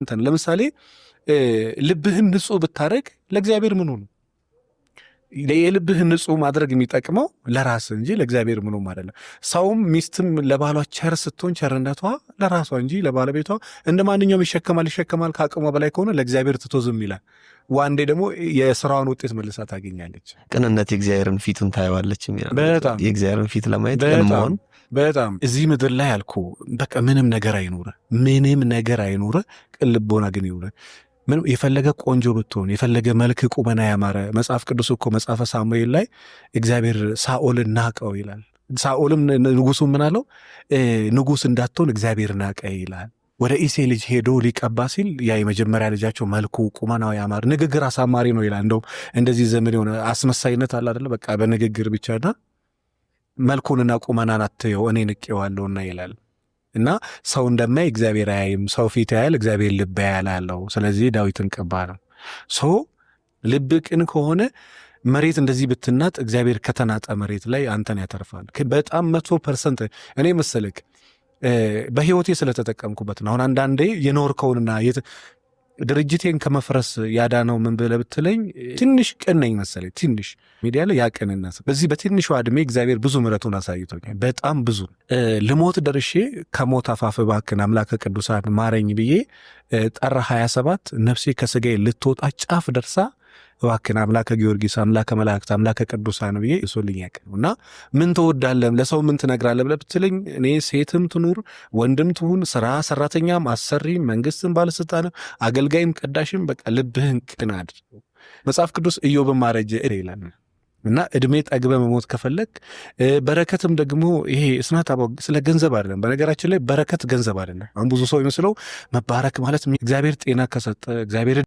እንትን ለምሳሌ ልብህን ንጹህ ብታረግ ለእግዚአብሔር ምን ሆነ? የልብህን ንጹህ ማድረግ የሚጠቅመው ለራስ እንጂ ለእግዚአብሔር ምንም አይደለም። ሰውም ሚስትም ለባሏ ቸር ስትሆን ቸርነቷ ለራሷ እንጂ ለባለቤቷ እንደ ማንኛውም ይሸከማል። ከአቅሟ በላይ ከሆነ ለእግዚአብሔር ትቶ ዝም ይላል። ዋንዴ ደግሞ የስራዋን ውጤት መልሳ ታገኛለች። ቅንነት የእግዚአብሔርን ፊቱን ታየዋለች የሚለው በጣም የእግዚአብሔርን ፊት ለማየት ቅን መሆን በጣም እዚህ ምድር ላይ አልኩ በቃ ምንም ነገር አይኑር፣ ቅን ልቦና ግን ይኑር። ምን የፈለገ ቆንጆ ብትሆን የፈለገ መልክ ቁመና ያማረ መጽሐፍ ቅዱስ እኮ መጽሐፈ ሳሙኤል ላይ እግዚአብሔር ሳኦልን ናቀው ይላል። ሳኦልም ንጉሱ ምን አለው? ንጉስ እንዳትሆን እግዚአብሔር ናቀ ይላል። ወደ ኢሴ ልጅ ሄዶ ሊቀባ ሲል ያ የመጀመሪያ ልጃቸው መልኩ ቁመናው ያማረ ንግግር አሳማሪ ነው ይላል። እንደውም እንደዚህ ዘመን የሆነ አስመሳይነት አለ አይደለ? በቃ በንግግር ብቻና መልኩንና ቁመናን አትየው እኔ ንቄዋለሁና ይላል። እና ሰው እንደማይ እግዚአብሔር አያይም፣ ሰው ፊት ያያል እግዚአብሔር ልብ ያያል አለው። ስለዚህ ዳዊትን ቀባ ነው። ሰው ልብ ቅን ከሆነ መሬት እንደዚህ ብትናጥ እግዚአብሔር ከተናጠ መሬት ላይ አንተን ያተርፋል። በጣም 100% እኔ መሰለክ በህይወቴ ስለተጠቀምኩበት ነው። አሁን አንዳንዴ የኖርከውንና ድርጅቴን ከመፍረስ ያዳነው ምን ብለህ ብትለኝ ትንሽ ቅን ነኝ መሰለኝ። ትንሽ ሚዲያ ላይ ያቅንነት በዚህ በትንሹ ዕድሜ እግዚአብሔር ብዙ ምሕረቱን አሳይቶኛል። በጣም ብዙ ልሞት ደርሼ ከሞት አፋፍ እባክህን አምላከ ቅዱሳን ማረኝ ብዬ ጥር 27 ነፍሴ ከስጋዬ ልትወጣ ጫፍ ደርሳ እባክህን አምላከ ጊዮርጊስ አምላከ መላእክት አምላከ ቅዱሳን ብዬ እሶልኝ ያቀነው እና ምን ትወዳለህ ለሰው ምን ትነግራለህ ብለህ ብትለኝ እኔ ሴትም ትኑር ወንድም ትሁን ስራ ሰራተኛም አሰሪም መንግስትም ባለስልጣንም አገልጋይም ቀዳሽም በቃ ልብህን ቅን አድርግ። መጽሐፍ ቅዱስ ኢዮብም አረጀ ይላል እና እድሜ ጠግበ መሞት ከፈለግ በረከትም ደግሞ ይሄ እስናት አባው ስለ ገንዘብ አይደለም። በነገራችን ላይ በረከት ገንዘብ አይደለም። አሁን ብዙ ሰው ይመስለው መባረክ ማለት እግዚአብሔር ጤና ከሰጠ እግዚአብሔር